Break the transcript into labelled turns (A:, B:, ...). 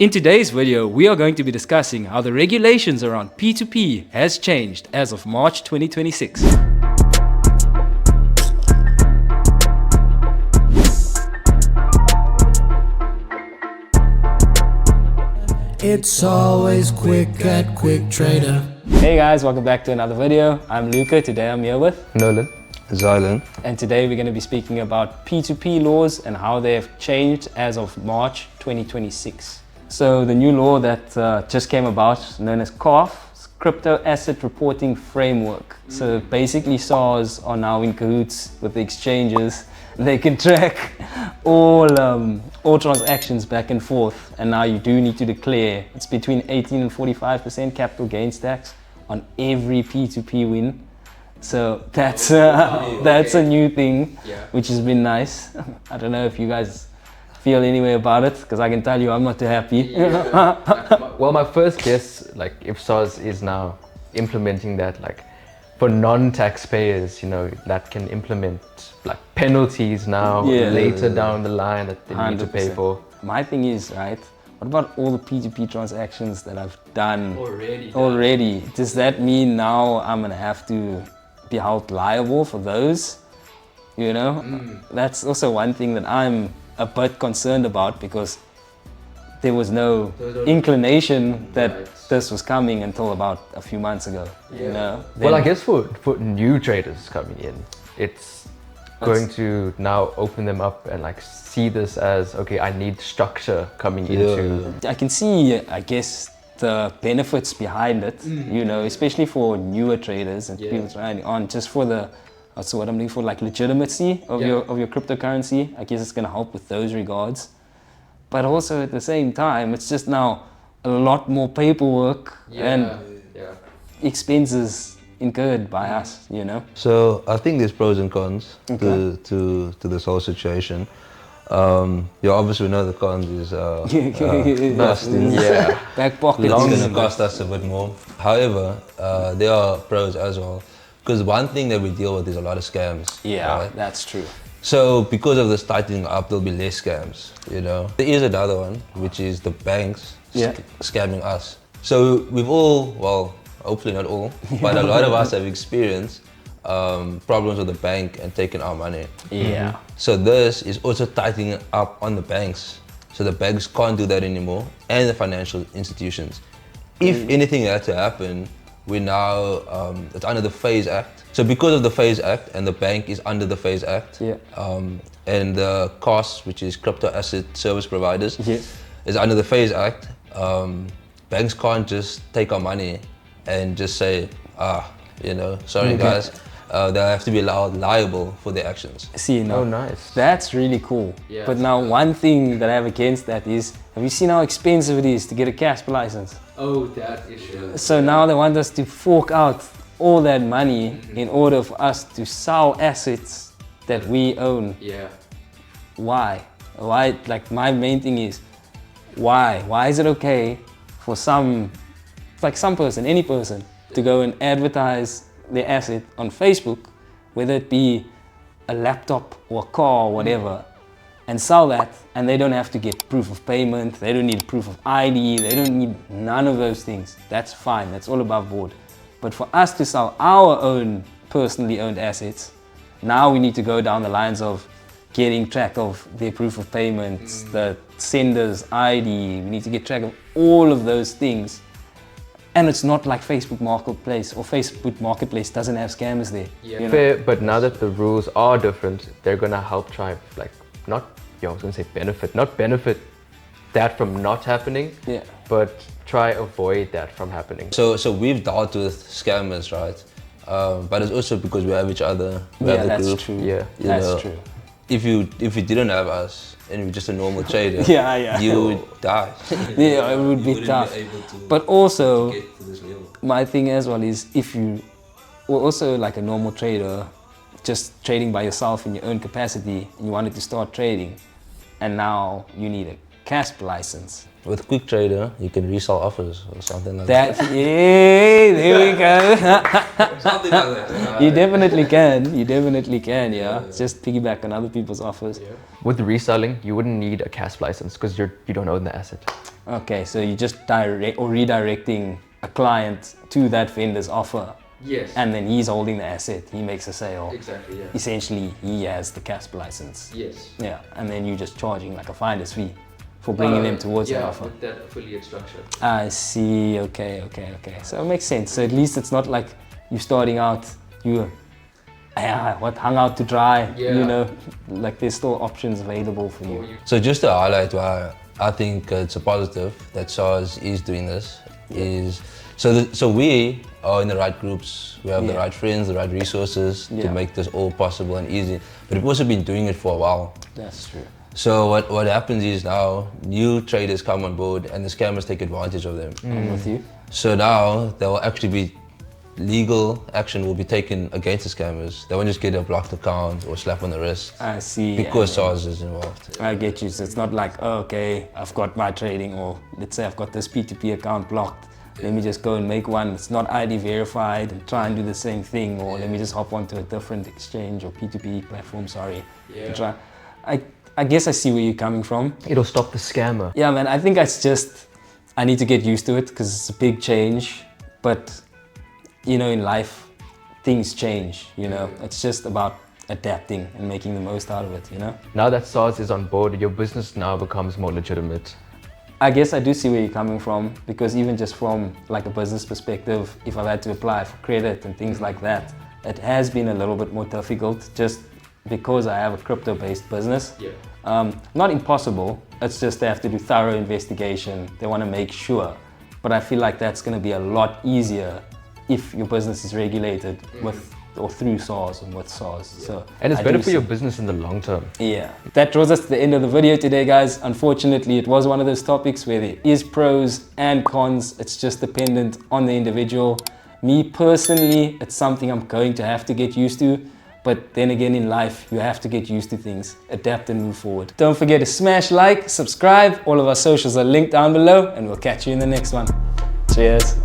A: In today's video, we are going to be discussing how the regulations around P2P has changed as of March 2026.
B: It's always quick at Quick Trader.
A: Hey guys, welcome back to another video. I'm Luca. Today I'm here with
C: Nolan. Zylan.
A: And today we're going to be speaking about P2P laws and how they have changed as of March 2026. So the new law that just came about, known as CARF, Crypto Asset Reporting Framework. So basically SARS are now in cahoots with the exchanges. They can track all transactions back and forth, and now you do need to declare it's between 18 and 45% capital gains tax on every P2P win. So that's a new thing, which has been nice. I don't know if you guys feel any way about it, because I can tell you I'm not too happy.
C: Well, my first guess, like if SARS is now implementing that, like for non-taxpayers, you know, that can implement like penalties now later down the line that they need to pay for.
A: My thing is, right, what about all the P2P transactions that I've done already? Does that mean now I'm gonna have to be held liable for those? You know, that's also one thing that I'm a bit concerned about, because there was no inclination that this was coming until about a few months ago. You know.
C: Well, I guess for new traders coming in, it's going to now open them up and like see this as, okay, I need structure coming into.
A: I can see, I guess, the benefits behind it, you know, especially for newer traders and people trying on, just for the, so what I'm looking for, like legitimacy of your cryptocurrency. I guess it's gonna help with those regards. But also at the same time, it's just now a lot more paperwork and expenses incurred by us, you know.
D: So I think there's pros and cons to this whole situation. You obviously know the cons is costing,
A: back pocket.
D: It's going to cost us a bit more. However, there are pros as well, because one thing that we deal with is a lot of scams. Right?
A: That's true.
D: So because of this tightening up, there'll be less scams, you know. There is another one, which is the banks scamming us. So we've all, well, hopefully not all, but a lot of us have experienced problems with the bank and taking our money. So this is also tightening up on the banks. So the banks can't do that anymore, and the financial institutions. If anything had to happen, we now, it's under the FASE Act. So because of the FASE Act, and the bank is under the FASE Act, and the CAS, which is Crypto Asset Service Providers, is under the FASE Act, banks can't just take our money and just say, you know, sorry guys, they'll have to be liable for their actions.
A: See, no,
C: oh, nice.
A: That's really cool. But now one thing that I have against that is, have you seen how expensive it is to get a CASP license?
E: Oh, that issue.
A: So now they want us to fork out all that money in order for us to sell assets that we own. Why? Like, my main thing is, why? Why is it okay for some person, any person, to go and advertise their asset on Facebook, whether it be a laptop or a car or whatever, and sell that, and they don't have to get proof of payment, they don't need proof of ID, they don't need none of those things. That's fine, that's all above board. But for us to sell our own personally owned assets, now we need to go down the lines of getting track of their proof of payments, the sender's ID, we need to get track of all of those things. And it's not like Facebook Marketplace, or Facebook Marketplace doesn't have scammers there. You know?
C: Fair, but now that the rules are different, they're gonna help try, like, not, I was gonna say benefit that from not happening, but try avoid that from happening.
D: So we've dealt with scammers, right? But it's also because we have each other, we have the
A: that's
D: group.
A: true.
D: That's true. If you didn't have us and you're just a normal trader, you would die.
A: It would be tough. But also, my thing as well is, if you were also like a normal trader, just trading by yourself in your own capacity, and you wanted to start trading, and now you need a CASP license,
D: With Quick Trader, you can resell offers or something like that.
A: Yeah, there we go.
D: Something like that.
A: You definitely can. You definitely can. Yeah. Just piggyback on other people's offers.
C: Yeah. With reselling, you wouldn't need a CASP license because you don't own the asset.
A: Okay, so you're just redirecting a client to that vendor's offer.
C: Yes.
A: And then he's holding the asset. He makes a sale.
C: Exactly. Yeah.
A: Essentially, he has the CASP license.
C: Yes.
A: Yeah. And then you're just charging like a finder's fee for bringing them towards the offer.
C: With that affiliate structure.
A: I see. Okay. So it makes sense. So at least it's not like you're starting out, hung out to dry.
C: Yeah.
A: You know, like there's still options available for you.
D: So just to highlight why I think it's a positive that SARS is doing this is so we are in the right groups. We have the right friends, the right resources to make this all possible and easy. But we've also been doing it for a while.
A: That's true.
D: So what happens is now new traders come on board and the scammers take advantage of them.
A: I'm with you.
D: So now there will actually be legal action will be taken against the scammers. They won't just get a blocked account or slap on the wrist.
A: I see.
D: Because SARS is involved.
A: I get you. So it's not like, oh, okay, I've got my trading, or let's say I've got this P2P account blocked. Let me just go and make one. It's not ID verified and try and do the same thing, or let me just hop onto a different exchange or P2P platform. Sorry.
C: Yeah.
A: I guess I see where you're coming from.
C: It'll stop the scammer.
A: Yeah, man. I think I need to get used to it because it's a big change. But you know, in life, things change. You know, it's just about adapting and making the most out of it. You know.
C: Now that SARS is on board, your business now becomes more legitimate.
A: I guess I do see where you're coming from, because even just from like a business perspective, if I've had to apply for credit and things like that, it has been a little bit more difficult just because I have a crypto-based business.
C: Yeah.
A: Not impossible, it's just they have to do thorough investigation. They want to make sure. But I feel like that's going to be a lot easier if your business is regulated with or through SARS and with SARS. Yeah. So
C: and it's better for your business in the long term.
A: Yeah. That draws us to the end of the video today, guys. Unfortunately, it was one of those topics where there is pros and cons. It's just dependent on the individual. Me personally, it's something I'm going to have to get used to. But then again, in life, you have to get used to things, adapt and move forward. Don't forget to smash like, subscribe. All of our socials are linked down below, and we'll catch you in the next one. Cheers.